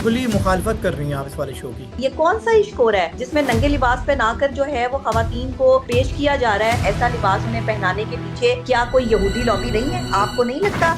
खुली मुखालफत कर रही हैं आप इस वाले शो की। ये कौन सा इश्क हो रहा है जिसमें नंगे लिबास पहनाकर जो है वो खवातीन को पेश किया जा रहा है। ऐसा लिबास उन्हें पहनाने के पीछे क्या कोई यहूदी लॉबी नहीं है? आपको नहीं लगता?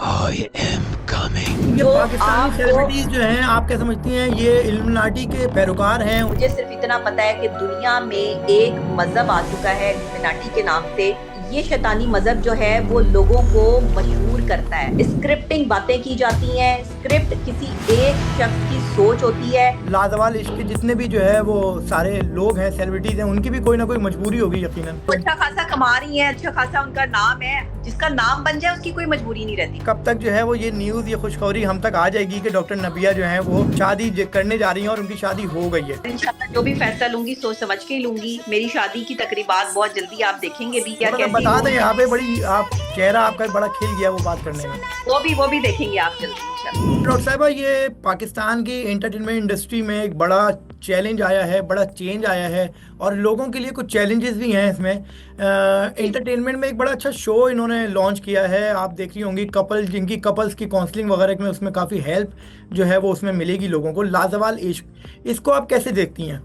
I am coming. ये जो पाकिस्तानी आपको सेलिब्रिटीज जो हैं, आप क्या समझती हैं ये इल्यूमिनाटी के पैरोकार हैं? मुझे सिर्फ इतना पता है कि दुनिया में एक मजहब आ चुका है इल्यूमिनाटी के नाम से। ये शैतानी मजहब जो है वो लोगों को मशहूर करता है। स्क्रिप्टिंग बातें की जाती हैं, स्क्रिप्ट किसी एक शख्स की सोच होती है। लाजवाल इश्क के जितने भी जो है वो सारे लोग हैं, सेलिब्रिटीज हैं, उनकी भी कोई ना कोई मजबूरी होगी यकीनन। वो अच्छा खासा कमा रही है, अच्छा खासा उनका नाम है, जिसका नाम बन जाए उसकी कोई मजबूरी नहीं रहती। कब तक जो है वो ये न्यूज़, ये खुशखबरी हम तक आ जाएगी कि डॉक्टर नबिया जो है वो शादी करने जा रही हैं और उनकी शादी हो गई है? इंशाल्लाह जो भी फैसला लूंगी सोच समझ के ही लूंगी। मेरी शादी की तकरीबात बहुत जल्दी आप देखेंगे भी क्या कैसी बता दें होगी। यहाँ पे बड़ी आप चेहरा आपका बड़ा खिल गया वो बात करने में। वो भी देखेंगे आप जल्दी इंशाल्लाह। डॉक्टर साहबा, ये पाकिस्तान की एंटरटेनमेंट इंडस्ट्री में एक बड़ा चैलेंज आया है, बड़ा चेंज आया है और लोगों के लिए कुछ चैलेंजेस भी हैं इसमें। एंटरटेनमेंट में एक बड़ा अच्छा शो इन्होंने लॉन्च किया है, आप देख रही होंगी। जिनकी कपल्स की काउंसलिंग वगैरह में उसमें काफ़ी हेल्प जो है वो उसमें मिलेगी लोगों को। लाजवाल इश्क, इसको आप कैसे देखती हैं?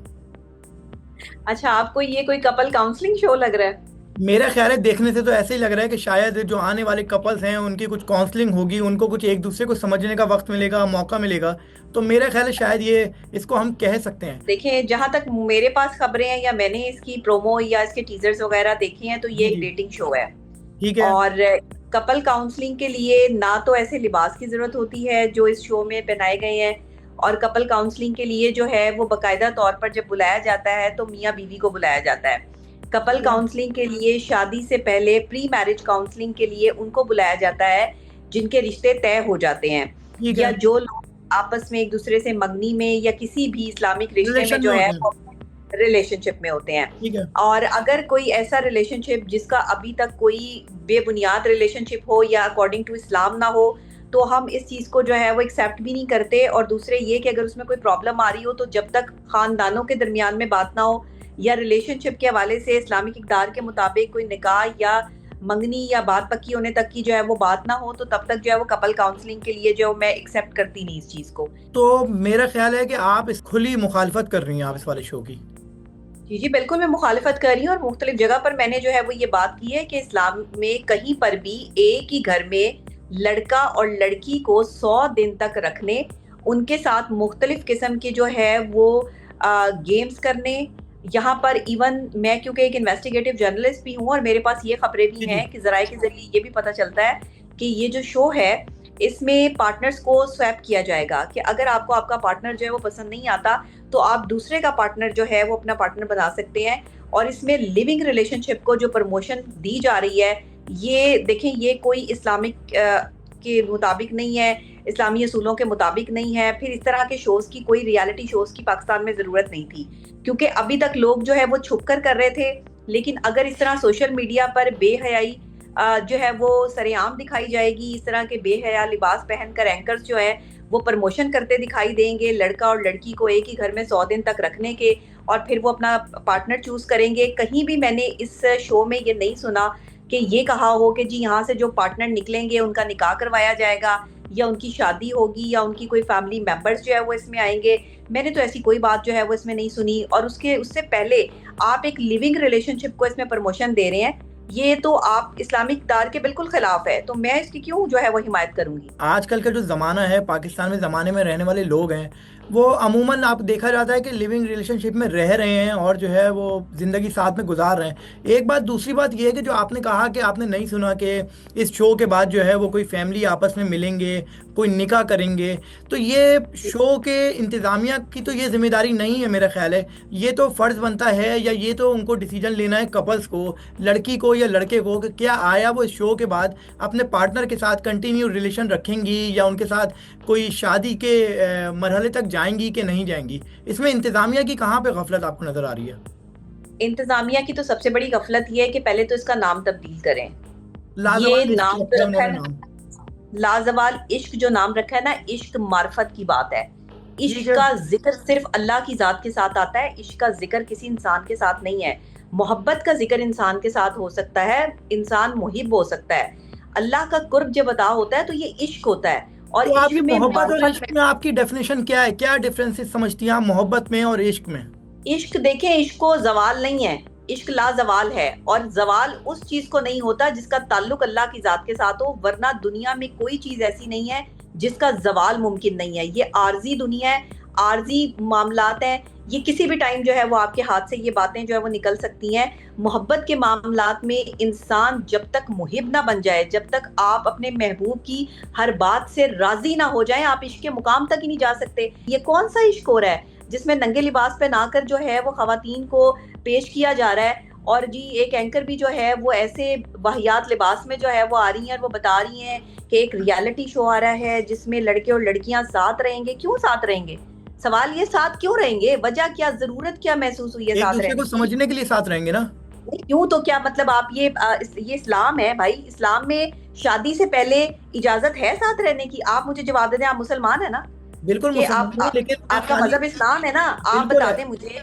अच्छा, आपको ये कोई कपल काउंसलिंग शो लग रहा है? मेरा ख्याल है देखने से तो ऐसे ही लग रहा है कि शायद जो आने वाले कपल्स हैं उनकी कुछ काउंसलिंग होगी, उनको कुछ एक दूसरे को समझने का वक्त मिलेगा, मौका मिलेगा। तो मेरा ख्याल है शायद ये इसको हम कह सकते हैं। देखिए, जहां तक मेरे पास खबरें हैं या मैंने इसकी प्रोमो या इसके टीजर्स वगैरह देखे हैं तो ये एक डेटिंग शो है। ठीक है। और कपल काउंसलिंग के लिए ना तो ऐसे लिबास की जरूरत होती है जो इस शो में पहनाए गए हैं, और कपल काउंसलिंग के लिए जो है वो बाकायदा तौर पर जब बुलाया जाता है तो मियाँ बीवी को बुलाया जाता है। कपल काउंसलिंग के लिए शादी से पहले प्री मैरिज काउंसलिंग के लिए उनको बुलाया जाता है जिनके रिश्ते तय हो जाते हैं, ठीक या है। जो लोग आपस में एक दूसरे से मंगनी में या किसी भी इस्लामिक रिश्ते में रिलेशन जो में है होते हैं। वो रिलेशनशिप में होते हैं। ठीक है। और अगर कोई ऐसा रिलेशनशिप जिसका अभी तक कोई बेबुनियाद रिलेशनशिप हो या अकॉर्डिंग टू इस्लाम ना हो, तो हम इस चीज़ को जो है वो एक्सेप्ट भी नहीं करते। और दूसरे ये कि अगर उसमें कोई प्रॉब्लम आ रही हो तो जब तक ख़ानदानों के दरमियान में बात ना हो या रिलेशनशिप के हवाले से इस्लामिक इक़दार के मुताबिक कोई निकाह या मंगनी या बात पक्की होने तक की जो है वो बात ना हो, तो तब तक जो है वो कपल काउंसलिंग के लिए जो मैं एक्सेप्ट करती नहीं इस चीज़ को। तो मेरा ख्याल है कि आप इस खुली मुखालफत कर रही हैं आप इस वाले शो की। जी जी, बिल्कुल मैं मुखालिफत कर रही हूँ और मुख्तलिफ जगह पर मैंने जो है वो ये बात की है कि इस्लाम में कहीं पर भी एक ही घर में लड़का और लड़की को 100 दिन तक रखने, उनके साथ मुख्तलिफ किस्म के जो है वो गेम्स करने। यहाँ पर इवन मैं क्योंकि एक इन्वेस्टिगेटिव जर्नलिस्ट भी हूँ और मेरे पास ये खबरें भी जी। हैं कि ज़राए के ज़रिए ये भी पता चलता है कि ये जो शो है इसमें पार्टनर्स को स्वैप किया जाएगा कि अगर आपको आपका पार्टनर जो है वो पसंद नहीं आता तो आप दूसरे का पार्टनर जो है वो अपना पार्टनर बना सकते हैं। और इसमें लिविंग रिलेशनशिप को जो प्रमोशन दी जा रही है, ये देखें, ये कोई इस्लामिक के मुताबिक नहीं है, इस्लामी असूलों के मुताबिक नहीं है। फिर इस तरह के शोज़ की, कोई रियलिटी शोज़ की पाकिस्तान में ज़रूरत नहीं थी, क्योंकि अभी तक लोग जो है वो छुप कर रहे थे। लेकिन अगर इस तरह सोशल मीडिया पर बेहयाई जो है वो सरेआम दिखाई जाएगी, इस तरह के बेहया लिबास पहनकर एंकर्स जो है वो प्रमोशन करते दिखाई देंगे लड़का और लड़की को एक ही घर में 100 दिन तक रखने के, और फिर वो अपना पार्टनर चूज करेंगे। कहीं भी मैंने इस शो में ये नहीं सुना कि ये कहा हो कि जी यहाँ से जो पार्टनर निकलेंगे उनका निकाह करवाया जाएगा या उनकी शादी होगी या उनकी कोई फैमिली मेंबर्स जो है वो इसमें आएंगे। मैंने तो ऐसी कोई बात जो है वो इसमें नहीं सुनी। और उससे पहले आप एक लिविंग रिलेशनशिप को इसमें प्रमोशन दे रहे हैं, ये तो आप इस्लामिक दार के बिल्कुल खिलाफ है। तो मैं इसकी क्यों जो है वो हिमायत करूंगी। आजकल का जो ज़माना है, पाकिस्तान में ज़माने में रहने वाले लोग हैं वो अमूमन आप देखा जाता है कि लिविंग रिलेशनशिप में रह रहे हैं और जो है वो ज़िंदगी साथ में गुजार रहे हैं। एक बात। दूसरी बात ये है कि जो आपने कहा कि आपने नहीं सुना कि इस शो के बाद जो है वो कोई फैमिली आपस में मिलेंगे, कोई निकाह करेंगे, तो ये शो के इंतज़ामिया की तो ये जिम्मेदारी नहीं है मेरा ख्याल है। ये तो फ़र्ज़ बनता है या ये तो उनको डिसीजन लेना है कपल्स को, लड़की को या लड़के को, कि क्या आया वो इस शो के बाद अपने पार्टनर के साथ कंटिन्यू रिलेशन रखेंगी या उनके साथ कोई शादी के मरहले तक जाएंगी कि नहीं जाएंगी। इसमें इंतज़ामिया की कहाँ पे गफलत आपको नज़र आ रही है? इंतजामिया की तो सबसे बड़ी गफलत ये है कि पहले तो इसका नाम तब्दील करें। ये लाजवाब नाम इश्क जो रखा रखा है है उन्होंने ना, नाम। लाजवाल इश्क जो नाम रखा है ना, इश्क मार्फत की बात है। ठीक इश्क है। का जिक्र सिर्फ अल्लाह की जात के साथ आता है, इश्क का जिक्र किसी इंसान के साथ नहीं है। मोहब्बत का जिक्र इंसान के साथ हो सकता है, इंसान मुहिब हो सकता है। अल्लाह का कुर्ब जब अता होता है तो ये इश्क होता है। और तो आपकी इश्क में मोहब्बत और मोहब्बत इश्क में आपकी डेफिनेशन क्या है, क्या डिफरेंसेस समझती हैं आप मोहब्बत में और इश्क में? इश्क देखें, इश्क को जवाल नहीं है, इश्क लाजवाल है। और जवाल उस चीज को नहीं होता जिसका ताल्लुक अल्लाह की जात के साथ हो, वरना दुनिया में कोई चीज ऐसी नहीं है जिसका जवाल मुमकिन नहीं है। ये आर्जी दुनिया है, आर्जी मामलात हैं। ये किसी भी टाइम जो है वो आपके हाथ से ये बातें जो है वो निकल सकती हैं। मोहब्बत के मामलात में इंसान जब तक मुहिब ना बन जाए, जब तक आप अपने महबूब की हर बात से राजी ना हो जाए, आप इश्क के मुकाम तक ही नहीं जा सकते। ये कौन सा इश्क हो रहा है जिसमें नंगे लिबास पहनाकर जो है वो खवातीन को पेश किया जा रहा है? और जी एक एंकर भी जो है वो ऐसे वाहियात लिबास में जो है वो आ रही हैं और वो बता रही हैं कि एक रियलिटी शो आ रहा है जिसमें लड़के और लड़कियां साथ रहेंगे। क्यों साथ रहेंगे? सवाल ये, साथ क्यों रहेंगे? वजह क्या, जरूरत क्या महसूस हुई है एक साथ दूसरे रहने को की? समझने के लिए साथ रहेंगे ना। नहीं, क्यों तो क्या मतलब आप ये इस्लाम है भाई, इस्लाम में शादी से पहले इजाजत है साथ रहने की? आप मुझे जवाब दे दें, आप मुसलमान है ना? बिल्कुल कि आप मुसलमान हूँ, लेकिन मैं आपका खाली मजहब इस्लाम है ना? आप बिल्कुल बता है। दें मुझे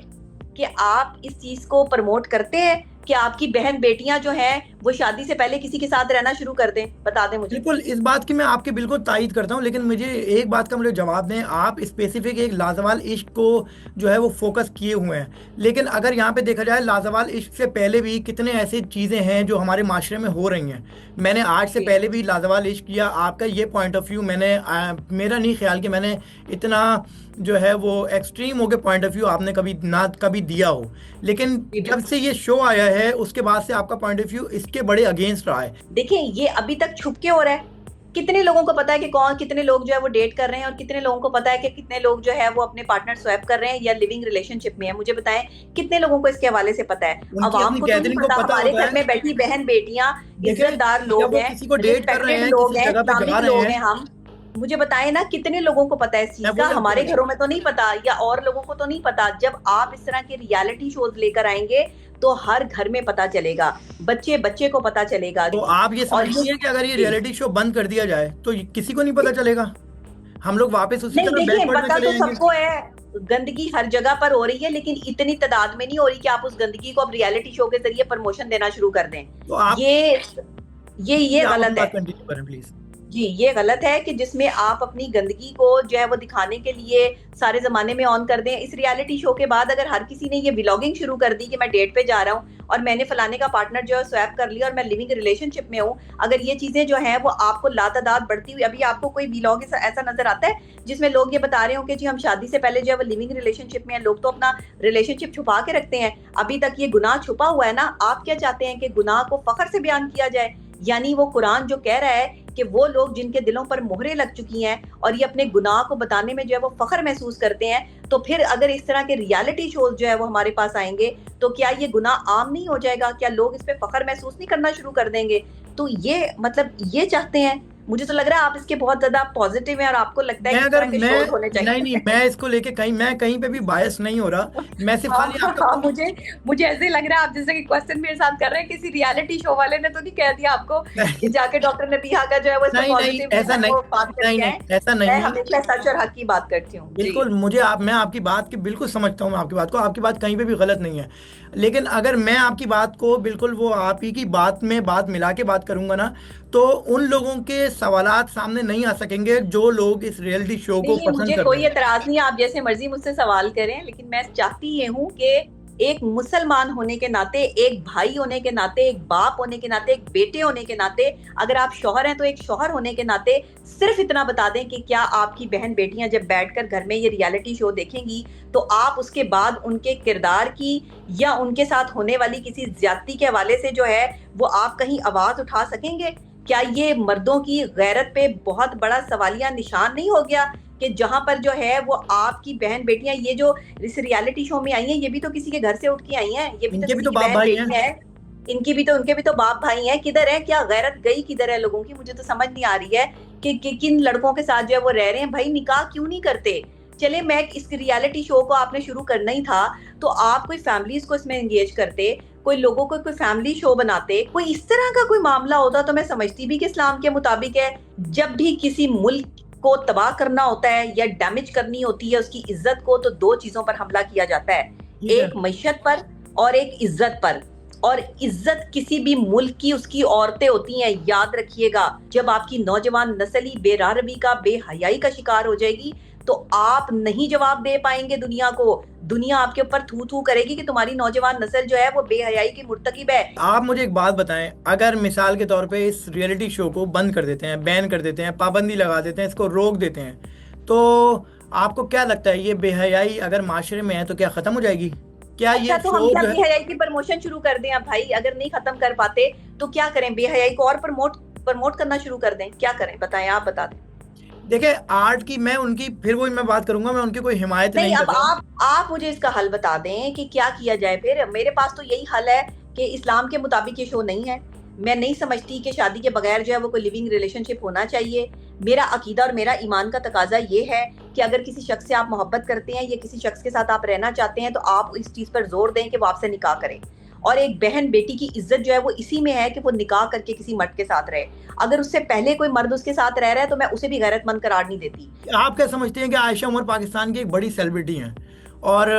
कि आप इस चीज को प्रमोट करते हैं कि आपकी बहन बेटियां जो हैं वो शादी से पहले किसी के साथ रहना शुरू कर दें? बता दें मुझे। बिल्कुल इस बात की मैं आपकी बिल्कुल तायीद करता हूँ, लेकिन मुझे एक बात का मुझे जवाब दें। आप स्पेसिफिक एक लाजवाल इश्क को जो है वो फोकस किए हुए हैं, लेकिन अगर यहाँ पे देखा जाए लाजवाल इश्क से पहले भी कितने ऐसी चीज़ें हैं जो हमारे माशरे में हो रही हैं। मैंने आज से जी। पहले भी लाजवाल इश्क किया। आपका ये पॉइंट ऑफ व्यू मैंने मेरा नहीं ख्याल कि मैंने इतना जो है वो एक्सट्रीम हो के पॉइंट ऑफ व्यू आपने कभी ना कभी दिया हो। लेकिन जी जब बिल्कुल। से ये शो आया है उसके बाद से आपका पॉइंट ऑफ व्यू इसके बड़े अगेंस्ट रहा है। देखिए ये अभी तक छुप के हो रहा है। कितने लोगों को पता है कि कौन, कितने लोग जो है वो डेट कर रहे हैं, और कितने लोगों को पता है कि कितने लोग जो है वो अपने पार्टनर स्वैप कर रहे हैं या लिविंग रिलेशनशिप में है? मुझे बताएं, कितने लोगों को इसके हवाले से पता है? उनकी अवाम अपनी को तो नहीं गैदरिंग को पता। पता हमारे होता घर है। में बैठी बहन बेटियां देखें, इज्जतदार जब लोग वो हैं, किसी को डेट कर रहे रिस्पेक्टेड हैं, लोग किसी हैं, जगह पे जा इस्लामिक रहे लोग हैं। हैं हम। मुझे बताएं ना, कितने लोगों को पता है इस मैं चीज का? वही आपको हमारे बता घरों में तो नहीं पता, या और लोगों को तो नहीं पता। जब आप इस तरह के रियलिटी शोज लेकर आएंगे तो हर घर में पता चलेगा, बच्चे बच्चे को पता चलेगा तो जी। आप ये और ये समझती हैं कि अगर ये जी, रियलिटी शो बंद कर दिया जाए तो किसी को नहीं पता चलेगा? हम लोग वापस उसी नहीं तरह देखिए, बैकवर्ड में पता चले तो जाएंगे। सबको है, गंदगी हर जगह पर हो रही है, लेकिन इतनी तादाद में नहीं हो रही कि आप उस गंदगी को अब रियलिटी शो के जरिए प्रमोशन देना शुरू कर दें। तो आप ये जी, ये आप अपनी गलत है बात कंटिन्यू करें प्लीज। जी। ये गलत है कि जिसमें आप अपनी गंदगी को जो है वो दिखाने के लिए सारे जमाने में ऑन कर दें। इस रियलिटी शो के बाद अगर हर किसी ने ये व्लॉगिंग शुरू कर दी कि मैं डेट पे जा रहा हूँ और मैंने फलाने का पार्टनर जो है स्वैप कर लिया और मैं लिविंग रिलेशनशिप में हूँ, अगर ये चीजें जो है वो आपको लातादाद बढ़ती हुई, अभी आपको कोई व्लॉग ऐसा नजर आता है जिसमें लोग ये बता रहे हो कि जी हम शादी से पहले जो है वो लिविंग रिलेशनशिप में है? लोग तो अपना रिलेशनशिप छुपा के रखते हैं। अभी तक ये गुनाह छुपा हुआ है ना। आप क्या चाहते हैं कि गुनाह को फख्र से बयान किया जाए? यानी वो कुरान जो कह रहा है कि वो लोग जिनके दिलों पर मोहरें लग चुकी हैं और ये अपने गुनाह को बताने में जो है वो फख्र महसूस करते हैं, तो फिर अगर इस तरह के रियलिटी शोज जो है वो हमारे पास आएंगे तो क्या ये गुनाह आम नहीं हो जाएगा? क्या लोग इस पे फख्र महसूस नहीं करना शुरू कर देंगे? तो ये मतलब ये चाहते हैं। मुझे तो लग रहा है आप इसके बहुत ज्यादा पॉजिटिव हैं और आपको लगता है मैं कि इस अगर तरह के मैं शोज होने नहीं नहीं, चाहिए। मैं इसको लेके मैं कहीं पे भी बायस नहीं हो रहा। मैं सिर्फ हाँ खाली हाँ आपका हाँ, मुझे ऐसे ही लग रहा है आप जैसे कि क्वेश्चन मेरे साथ कर रहे हैं, किसी रियलिटी शो वाले ने तो नहीं कह दिया आपको कि जाके डॉक्टर नबीहा का जो है वो इस पर नहीं नहीं, पॉजिटिव जो ऐसा है नहीं। वो बात नहीं करके नहीं, आए। ऐसा मैं नहीं है। हमेशा सच और हक की बात करती हूँ जी। बिल्कुल, मैं आपकी बात की बिल्कुल समझता हूँ। मैं आपकी बात को, आपकी बात कहीं पे भी गलत नहीं है। लेकिन अगर मैं आपकी बात को बिल्कुल वो आप ही की बात में बात मिला के बात करूंगा ना, तो उन लोगों के सवालात सामने नहीं आ सकेंगे जो लोग इस रियलिटी शो को नहीं, पसंद मुझे कर रहे कोई हैं। एतराज नहीं, आप जैसे मर्जी मुझसे सवाल करें, लेकिन मैं चाहती ये हूँ कि एक मुसलमान होने के नाते, एक भाई होने के नाते, एक बाप होने के नाते, एक बेटे होने के नाते, अगर आप शौहर हैं तो एक शौहर होने के नाते सिर्फ इतना बता दें कि क्या आपकी बहन बेटियां जब बैठकर घर में ये रियलिटी शो देखेंगी तो आप उसके बाद उनके किरदार की या उनके साथ होने वाली किसी ज्यादती के हवाले से जो है वो आप कहीं आवाज उठा सकेंगे? क्या ये मर्दों की गैरत पे बहुत बड़ा सवालिया निशान नहीं हो गया कि जहां पर जो है वो आपकी बहन बेटियां, ये जो इस रियलिटी शो में आई हैं, ये भी तो किसी के घर से उठ के आई हैं, ये भी तो इनके भी किसी तो की बाप बहन भाई हैं। बेटी है। उनके भी तो बाप भाई हैं। किधर है, क्या गैरत गई किधर है लोगों की? मुझे तो समझ नहीं आ रही है कि किन लड़कों के साथ जो है वो रह रहे हैं। भाई निकाह क्यों नहीं करते? चले, मैं इस रियलिटी शो को आपने शुरू करना ही था तो आप कोई फैमिलीज को इसमें एंगेज करते, कोई लोगों को कोई फैमिली शो बनाते, कोई इस तरह का कोई मामला होता तो मैं समझती भी कि इस्लाम के मुताबिक है। जब भी किसी मुल्क को तबाह करना होता है या डैमेज करनी होती है उसकी इज्जत को, तो दो चीजों पर हमला किया जाता है, ठीक है। एक मईशत पर और एक इज्जत पर। और इज्जत किसी भी मुल्क की उसकी औरतें होती हैं। याद रखिएगा, जब आपकी नौजवान नस्ल ही बेरारवी का, बेहयाई का शिकार हो जाएगी, तो आप नहीं जवाब दे पाएंगे दुनिया को। दुनिया आपके ऊपर थू थू करेगी कि तुम्हारी नौजवान नस्ल जो है वो बेहयाई की मुर्तकिब है। आप मुझे एक बात बताएं, अगर मिसाल के तौर पे इस रियलिटी शो को बंद कर देते हैं, बैन कर देते हैं, पाबंदी लगा देते हैं, इसको रोक देते हैं, तो आपको क्या लगता है ये बेहयाई अगर माशरे में है तो क्या खत्म हो जाएगी? क्या अच्छा, ये तो हम शो क्या जो है, बेहयाई की प्रमोशन शुरू कर दें? अब भाई अगर नहीं खत्म कर पाते तो क्या करें? बेहयाई को और प्रमोट प्रमोट करना शुरू कर दें? क्या करें, बताएं, आप बता दें। देखिए आर्ट की मैं उनकी फिर वो मैं बात करूंगा, मैं उनकी कोई हिमायत नहीं, नहीं अब कर रहा। आप मुझे इसका हल बता दें कि क्या किया जाए। फिर मेरे पास तो यही हल है कि इस्लाम के मुताबिक ये शो नहीं है। मैं नहीं समझती कि शादी के बगैर जो है वो कोई लिविंग रिलेशनशिप होना चाहिए। मेरा अकीदा और मेरा ईमान का तकाजा ये है कि अगर किसी शख्स से आप मोहब्बत करते हैं या किसी शख्स के साथ आप रहना चाहते हैं, तो आप इस चीज पर जोर दें कि वो आपसे निकाह करें। और एक बहन बेटी की इज्जत जो है वो इसी में है कि वो निकाह करके किसी मर्द के साथ रहे। अगर उससे पहले कोई मर्द उसके साथ रह रहा है तो मैं उसे भी गैरतमंद करार नहीं देती। आप क्या समझते हैं कि आयशा उमर पाकिस्तान की एक बड़ी सेलिब्रिटी हैं, और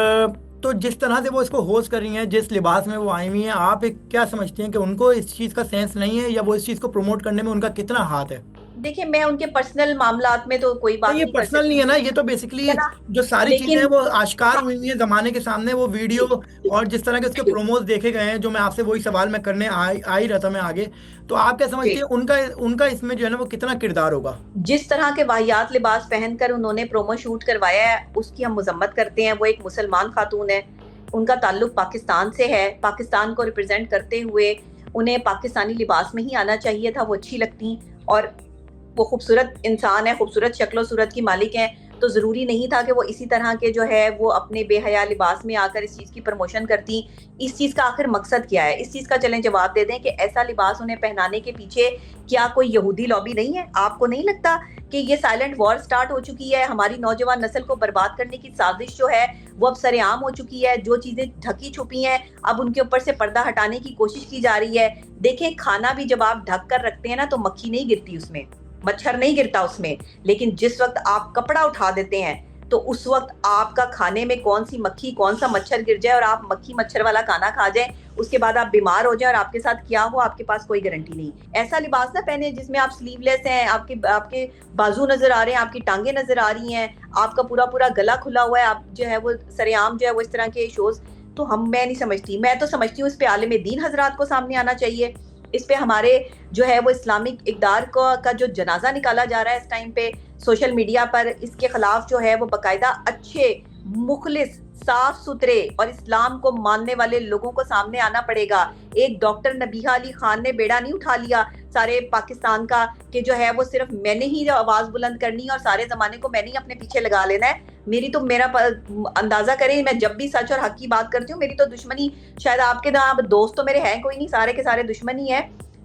तो जिस तरह से वो इसको होस्ट कर रही हैं, जिस लिबास में वो आई हुई हैं, आप एक क्या समझते हैं कि उनको इस चीज़ का सेंस नहीं है, या वो इस चीज़ को प्रमोट करने में उनका कितना हाथ है? देखिए, मैं उनके पर्सनल मामलात में तो कोई नहीं, बात ये नहीं कर पर्सनल नहीं है सकती, ना, ये तो ठीक बेसिकली है ना? जो सारी चीजें हैं लेकिन वो आश्कार हुई हुई हैं जमाने के सामने, वो वीडियो और जिस तरह के उसके प्रोमोज देखे गए हैं, जो मैं आपसे वही सवाल मैं करने आ ही रहा था मैं आगे। तो आप क्या समझते जी, हैं उनका उनका इसमें जो है ना वो कितना किरदार होगा? जिस तरह के वाहियात लिबास पहनकर उन्होंने प्रोमो शूट करवाया है उसकी हम मजम्मत करते हैं। वो एक मुसलमान खातून है, उनका ताल्लुक पाकिस्तान से है। पाकिस्तान को रिप्रेजेंट करते हुए उन्हें पाकिस्तानी लिबास में ही आना चाहिए था, वो अच्छी लगती। और वो खूबसूरत इंसान है, खूबसूरत शक्ल सूरत की मालिक हैं, तो ज़रूरी नहीं था कि वो इसी तरह के जो है वो अपने बेहया लिबास में आकर इस चीज़ की प्रमोशन करती। इस चीज़ का आखिर मकसद क्या है? इस चीज़ का चलें जवाब दे दें कि ऐसा लिबास उन्हें पहनाने के पीछे क्या कोई यहूदी लॉबी नहीं है? आपको नहीं लगता कि ये साइलेंट वॉर स्टार्ट हो चुकी है? हमारी नौजवान नस्ल को बर्बाद करने की साजिश जो है वो अब सरेआम हो चुकी है। जो चीज़ें ढकी छुपी हैं अब उनके ऊपर से पर्दा हटाने की कोशिश की जा रही है। देखें, खाना भी जब आप ढक कर रखते हैं ना तो मक्खी नहीं गिरती उसमें, मच्छर नहीं गिरता उसमें। लेकिन जिस वक्त आप कपड़ा उठा देते हैं तो उस वक्त आपका खाने में कौन सी मक्खी कौन सा मच्छर गिर जाए और आप मक्खी मच्छर वाला खाना खा जाए, उसके बाद आप बीमार हो जाए और आपके साथ क्या हो आपके पास कोई गारंटी नहीं। ऐसा लिबास ना पहने जिसमें आप स्लीवलेस हैं, आपके आपके बाजू नजर आ रहे हैं, आपकी टांगे नजर आ रही हैं, आपका पूरा पूरा गला खुला हुआ है, आप जो है वो सरेआम जो है वो इस तरह के शोज। तो मैं नहीं समझती, मैं तो समझती हूँ इस पे आलिम दीन हजरात को सामने आना चाहिए। इस पे हमारे जो है वो इस्लामिक इकदार का जो जनाजा निकाला जा रहा है इस टाइम पे सोशल मीडिया पर, इसके खिलाफ जो है वो बाकायदा अच्छे मुखलिस साफ सुथरे और इस्लाम को मानने वाले लोगों को सामने आना पड़ेगा। एक डॉक्टर नबीहा अली खान ने बेड़ा नहीं उठा लिया सारे पाकिस्तान का कि जो है वो सिर्फ मैंने ही आवाज बुलंद करनी है और सारे जमाने को मैंने ही अपने पीछे लगा लेना है। मेरी तो मेरा अंदाजा करें, मैं जब भी सच और हक की बात करती हूँ मेरी तो दुश्मनी शायद आपके ना, दोस्त तो मेरे हैं कोई नहीं, सारे के सारे दुश्मन ही है।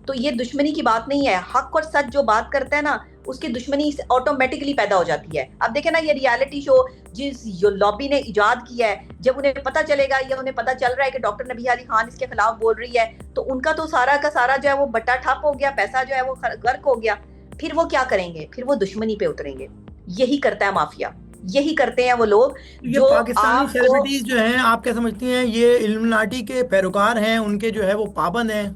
तो ये दुश्मनी की बात नहीं है, हक और सच जो बात करता है ना उसकी दुश्मनी ऑटोमेटिकली पैदा हो जाती है। अब देखें ना, ये रियलिटी शो जिस लॉबी ने इजाद किया है, जब उन्हें पता चलेगा या उन्हें पता चल रहा है कि डॉक्टर नबीहा अली खान इसके खिलाफ बोल रही है, तो उनका तो सारा का सारा जो है वो बट्टा ठप हो गया, पैसा जो है वो गर्क हो गया। फिर वो क्या करेंगे? फिर वो दुश्मनी पे उतरेंगे। यही करता है माफिया, यही करते हैं वो लोग ये जो पाकिस्तानी आपको। सेलिब्रिटीज जो हैं, आप क्या समझती हैं ये इल्यूमिनाटी के पैरोकार हैं, उनके जो है वो पाबंद हैं?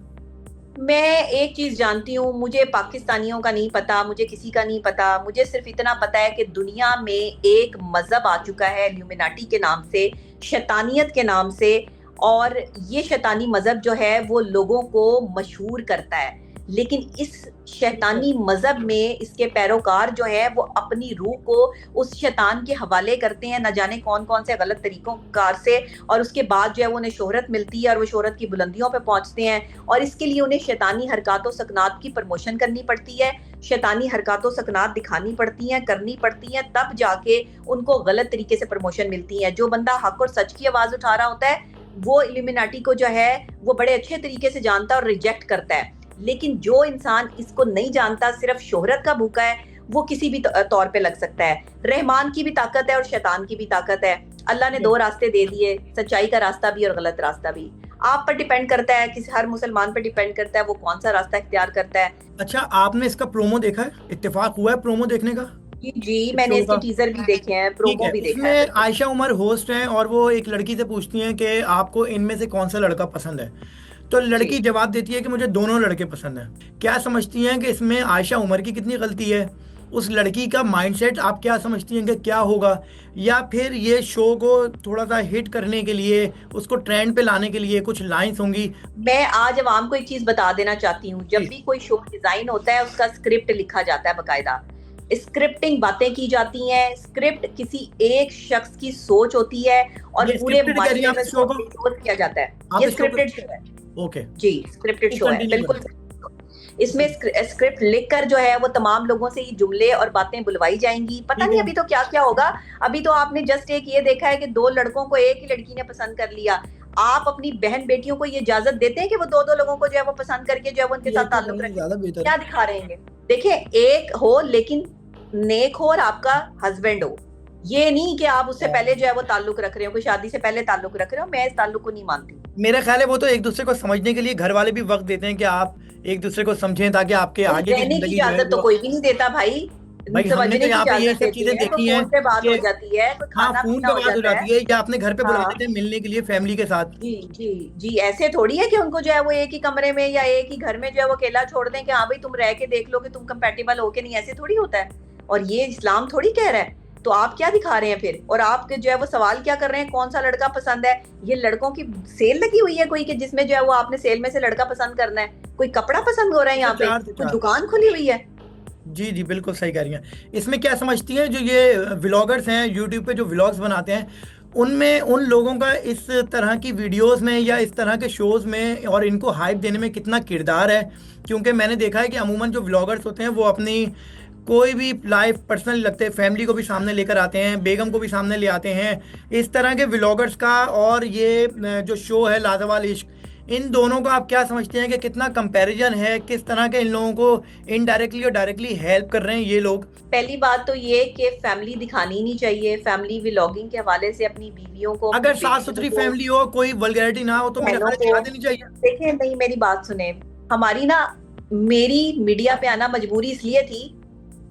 मैं एक चीज जानती हूँ, मुझे पाकिस्तानियों का नहीं पता, मुझे किसी का नहीं पता, मुझे सिर्फ इतना पता है कि दुनिया में एक मजहब आ चुका है इल्यूमिनाटी के नाम से, शैतानियत के नाम से। और ये शैतानी मजहब जो है वो लोगों को मशहूर करता है, लेकिन इस शैतानी मजहब में इसके पैरोकार जो है वो अपनी रूह को उस शैतान के हवाले करते हैं, न जाने कौन कौन से गलत तरीकों कार से। और उसके बाद जो है वो उन्हें शोहरत मिलती है और वो शोहरत की बुलंदियों पे पहुंचते हैं, और इसके लिए उन्हें शैतानी हरकतों सकनात की प्रमोशन करनी पड़ती है, शैतानी हरकतों सकनात दिखानी पड़ती हैं, करनी पड़ती हैं, तब जाके उनको गलत तरीके से प्रमोशन मिलती है। जो बंदा हक और सच की आवाज उठा रहा होता है वो इल्यूमिनाटी को जो है वो बड़े अच्छे तरीके से जानता है और रिजेक्ट करता है। लेकिन जो इंसान इसको नहीं जानता, सिर्फ शोहरत का भूखा है, वो किसी भी तौर पे लग सकता है। रहमान की भी ताकत है और शैतान की भी ताकत है। अल्लाह ने दो रास्ते दे दिए, सच्चाई का रास्ता भी और गलत रास्ता भी। आप पर डिपेंड करता है, किसी हर मुसलमान पर डिपेंड करता है वो कौन सा रास्ता इख्तियार करता है। अच्छा, आपने इसका प्रोमो देखा है? इत्तेफाक हुआ है प्रोमो देखने का जी जी, इस मैंने शो इसके का? टीजर भी देखे हैं, ठीक प्रोमो है, भी देखा है, उसमें बिल्कुल। आयशा उमर होस्ट हैं और वो एक लड़की से पूछती हैं कि आपको इनमें से कौन सा लड़का पसंद है। तो जी लड़की जवाब देती है कि मुझे दोनों लड़के पसंद हैं। क्या समझती हैं कि इसमें आयशा उमर की कितनी गलती है? उस लड़की का माइंडसेट आप क्या समझती हैं कि क्या होगा? या फिर ये शो को थोड़ा सा हिट करने के लिए, उसको ट्रेंड पे लाने के लिए कुछ लाइंस होंगी? मैं आज अवाम को एक चीज बता देना चाहती हूँ, जब जी भी कोई शो डिजाइन होता है उसका स्क्रिप्ट लिखा जाता है बकायदा। स्क्रिप्टिंग बातें की जाती हैं, स्क्रिप्ट किसी एक शख्स की सोच होती है और ये पूरे स्क्रिप्टेड कह रही हैं माशरे आप में इस शो को? उसको किया जाता है। आप ये इस शो को स्क्रिप्टेड शो है ओके, जी, स्क्रिप्टेड तो शो है कंटिन्यू बिल्कुल। करें। इसमें स्क्रिप्ट लिखकर जो है वो तमाम लोगों से ये जुमले और बातें बुलवाई जाएंगी। पता ठीक नहीं है। अभी तो क्या क्या होगा। अभी तो आपने जस्ट एक ये देखा है कि दो लड़कों को एक ही लड़की ने पसंद कर लिया। आप अपनी बहन बेटियों को ये इजाजत देते हैं कि वो दो दो लोगों को जो है वो पसंद करके जो है वो उनके ये साथ तो ताल्लुक करना रखें? ज्यादा बेहतर क्या है। दिखा रहे हैं? देखिए, एक हो लेकिन नेक हो और आपका हस्बैंड हो। ये नहीं कि आप उससे पहले जो है वो ताल्लुक रख रहे हो, कोई शादी से पहले ताल्लुक रख रहे हो। मैं इस ताल्लुक को नहीं मानती। मेरा ख्याल है वो तो एक दूसरे को समझने के लिए घर वाले भी वक्त देते हैं कि आप एक दूसरे को समझें, ताकि आपके भाई आगे की रहने की जिंदगी जो है इजाजत तो वो। कोई भी नहीं देता भाई। भाई हमने तो समझने की यहाँ पे ये इजाजत सब देते चीजें हैं तो देखी हैं फोन पे बात कि हो जाती है, कोई हाँ, खाना फोन पीना पे हो बात हो जाता जाती है। है या अपने घर पे बुला हाँ लेते हैं मिलने के लिए फैमिली के साथ। जी जी जी, ऐसे थोड़ी है कि उनको जो है वो एक ही कमरे में या एक ही घर में जो है वो अकेला छोड़ दें कि हाँ भाई तुम रह के देख लो कि तुम कंपेटेबल हो के नहीं। ऐसे थोड़ी होता है, और ये इस्लाम थोड़ी कह रहा है। तो आप क्या दिखा रहे हैं फिर? और आप जो है वो सवाल क्या कर रहे हैं, कौन सा लड़का पसंद है? ये लड़कों की सेल लगी हुई है कोई, कि जिसमें जो है वो आपने सेल में से लड़का पसंद करना है? कोई कपड़ा पसंद हो रहा है तो यहाँ पे? चार से कोई चार। दुकान खुली हुई है? जी जी, बिल्कुल सही कह रही हैं। इसमें क्या समझती हैं जो ये व्लॉगर्स हैं यूट्यूब पे जो व्लॉग्स बनाते हैं, उनमें उन लोगों का इस तरह की वीडियोस में या इस तरह के शोज में और इनको हाइप देने में कितना किरदार है? क्योंकि मैंने देखा है कि अमूमन जो व्लॉगर्स होते हैं वो अपनी कोई भी लाइफ पर्सनल लगते हैं, फैमिली को भी सामने लेकर आते हैं, बेगम को भी सामने ले आते हैं। इस तरह के व्लॉगर्स का और ये जो शो है लाजवाब इश्क, इन दोनों को आप क्या समझते हैं कि कितना कंपैरिजन है? किस तरह के इन लोगों को इनडायरेक्टली और डायरेक्टली हेल्प कर रहे हैं ये लोग? पहली बात तो ये कि फैमिली दिखानी नहीं चाहिए। फैमिली व्लॉगिंग के हवाले से अपनी बीवियों को, अपनी अगर साफ बेटियों सुथरी को, फैमिली हो, कोई वल्गैरिटी ना हो, तो मेरे बहनों ख्याल से को, दिखा देनी चाहिए। देखिए नहीं मेरी बात सुने। हमारी ना, मेरी मीडिया पे आना मजबूरी इसलिए थी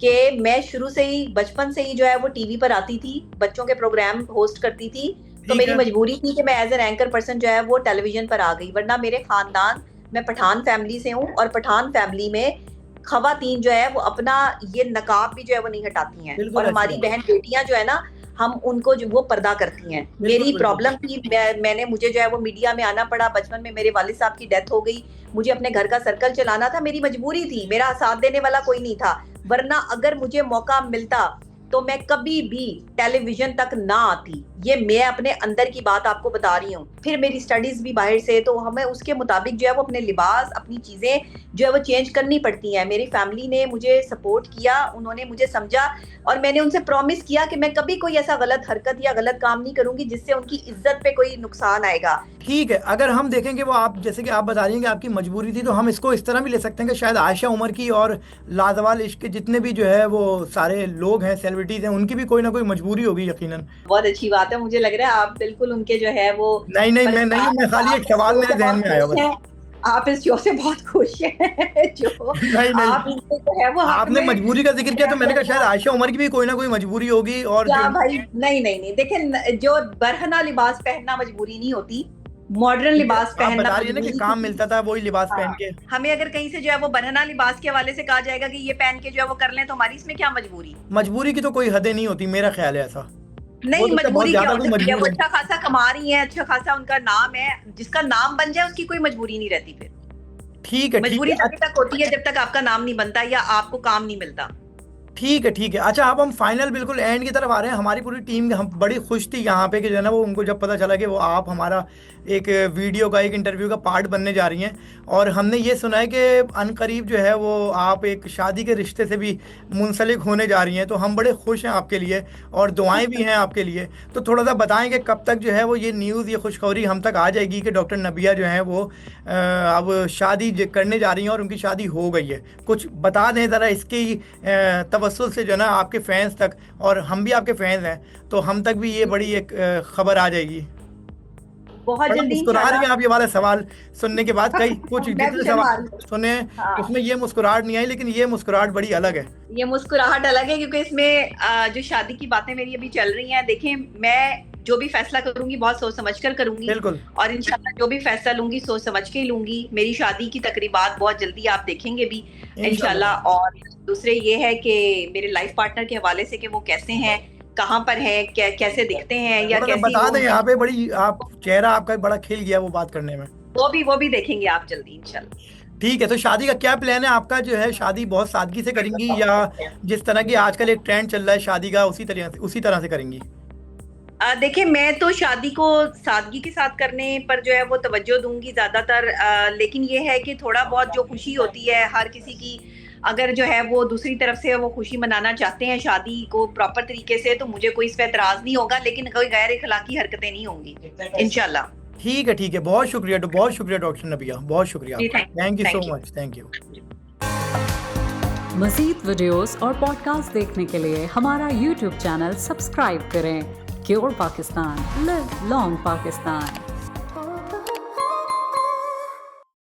कि मैं शुरू से ही, बचपन से ही जो है वो टीवी पर आती थी, बच्चों के प्रोग्राम होस्ट करती थी। तो ठीक मेरी है। मजबूरी थी कि मैं एज एन एंकर पर्सन जो है वो टेलीविजन पर आ गई। वरना मेरे खानदान, मैं पठान फैमिली से हूँ और पठान फैमिली में खवातीन जो है वो अपना ये नकाब भी जो है वो नहीं हटाती हैं। बिल्कुल और अच्छी हमारी बात। बहन बेटियां जो है ना, हम उनको जो वो पर्दा करती हैं। मेरी बिल्कुल। प्रॉब्लम थी, मैंने मुझे जो है वो मीडिया में आना पड़ा। बचपन में मेरे वालिद साहब की डेथ हो गई, मुझे अपने घर का सर्कल चलाना था, मेरी मजबूरी थी, मेरा साथ देने वाला कोई नहीं था। वरना अगर मुझे मौका मिलता तो मैं कभी भी टेलीविजन तक ना आती। ये मैं अपने अंदर की बात आपको बता रही हूँ। फिर मेरी स्टडीज भी बाहर से, तो हमें उसके मुताबिक जो है वो अपने लिबास, अपनी चीजें जो है वो चेंज करनी पड़ती हैं। मेरी फैमिली ने मुझे सपोर्ट किया, उन्होंने मुझे समझा, और मैंने उनसे प्रॉमिस किया कि मैं कभी कोई ऐसा गलत हरकत या गलत काम नहीं करूंगी जिससे उनकी इज्जत पे कोई नुकसान आएगा। ठीक है, अगर हम देखेंगे वो आप जैसे कि आप बता रही हैं कि आपकी मजबूरी थी, तो हम इसको इस तरह भी ले सकते हैं कि शायद आयशा उमर की और लाजवाब इश्क के जितने भी जो है वो सारे लोग हैं, सेलिब्रिटीज हैं, उनकी भी कोई ना कोई मजबूरी होगी यकीनन। बहुत अच्छी बात है, मुझे लग रहा है आप बिल्कुल उनके जो है वो नहीं नहीं, मैं नहीं, मैं खाली एक सवाल मेरे जहन में आया बस। आप इस शो से बहुत खुश हैं जो नहीं नहीं, आप इनसे जो है वो हक आपने में, मजबूरी का जिक्र किया तो मैंने कहा शायद आयशा उमर की भी कोई ना कोई मजबूरी होगी। और क्या जो भाई, नहीं नहीं नहीं, देखिए जो बरहना लिबास पहनना मजबूरी नहीं होती, मॉडर्न लिबास आप पहनना बता रही है ना कि मजबूरी काम होती। मिलता था वही लिबास हाँ, पहन के। हमें अगर कहीं से जो है वो बरहना लिबास के हवाले से कहा जाएगा कि ये पहन के जो है वो कर लें, तो हमारी इसमें क्या मजबूरी? मजबूरी की तो कोई हदें नहीं होती, मेरा ख्याल है ऐसा। नहीं, वो तो बहुत मजबूरी क्या ज्यादा हो कोई सकती है? वो मजबूर है। अच्छा खासा कमा रही है, अच्छा खासा उनका नाम है, जिसका नाम बन जाए उसकी कोई मजबूरी नहीं रहती। फिर ठीक है ठीक मजबूरी है। तब तक होती है जब तक आपका नाम नहीं बनता या आपको काम नहीं मिलता। ठीक है ठीक है। अच्छा, अब हम फाइनल बिल्कुल एंड की तरफ आ रहे हैं। हमारी पूरी टीम हम बड़ी खुश थी यहाँ पे कि जो है ना वो, उनको जब पता चला कि वो आप हमारा एक वीडियो का, एक इंटरव्यू का पार्ट बनने जा रही हैं, और हमने ये सुना है कि अनकरीब जो है वो आप एक शादी के रिश्ते से भी मुंसलिक होने जा रही हैं। तो हम बड़े खुश हैं आपके लिए और दुआएं भी हैं आपके लिए। तो थोड़ा सा बताएं कि कब तक जो है वो ये न्यूज़, ये खुशखबरी हम तक आ जाएगी कि डॉक्टर नबिया जो है वो अब शादी करने जा रही हैं और उनकी शादी हो गई है? कुछ बता दें ज़रा इसकी तवस्सुल से जो है ना आपके फैंस तक, और हम भी आपके फैंस हैं तो हम तक भी ये बड़ी एक खबर आ जाएगी। बहुत बड़ा जल्दी मुस्कुरा रही हैं इंशाल्लाह। आप ये वाला सवाल सुनने के बाद। कई कुछ मैं जितने भी शर्मा रही सवाल हूँ। सुने हाँ, उसमें ये मुस्कुराहट नहीं आई, लेकिन ये मुस्कुराहट बड़ी अलग है। ये मुस्कुराहट अलग है क्योंकि इसमें जो शादी की बातें मेरी अभी चल रही हैं। देखें, मैं जो भी फैसला करूंगी बहुत सोच समझ कर करूंगी, बिल्कुल और इंशाल्लाह जो भी फैसला लूंगी सोच समझ के ही लूंगी। मेरी शादी की तकरीबात बहुत जल्दी आप देखेंगे भी इंशाल्लाह। और दूसरे ये है कि मेरे लाइफ पार्टनर के हवाले से कि वो कैसे हैं, कहाँ पर हैं, कैसे दिखते हैं, या थोड़ा सा कैसी बता वो दें यहाँ पे, बड़ी आप चेहरा आपका बड़ा खिल गया वो बात करने में। वो भी देखेंगे आप जल्दी इंशाल्लाह। ठीक है, तो शादी का क्या प्लान है आपका? जो है शादी बहुत सादगी से करेंगी या जिस तरह की आजकल एक ट्रेंड चल रहा है शादी का उसी तरह से करेंगी? देखिए, मैं तो शादी को सादगी के साथ करने पर जो है वो तवज्जो दूंगी ज्यादातर, लेकिन ये है कि थोड़ा बहुत जो खुशी होती है हर किसी की, अगर जो है वो दूसरी तरफ से वो खुशी मनाना चाहते हैं शादी को प्रॉपर तरीके से, तो मुझे कोई इस पे एतराज नहीं होगा, लेकिन कोई गैर इखलाकी हरकतें नहीं होंगी इंशाल्लाह। ठीक है, बहुत शुक्रिया डॉक्टर नबिया, बहुत शुक्रिया। जी, thank you so thank you. Much, thank you. मज़ीद वीडियोस और पॉडकास्ट देखने के लिए हमारा YouTube चैनल सब्सक्राइब करें। Cure Pakistan, live long Pakistan.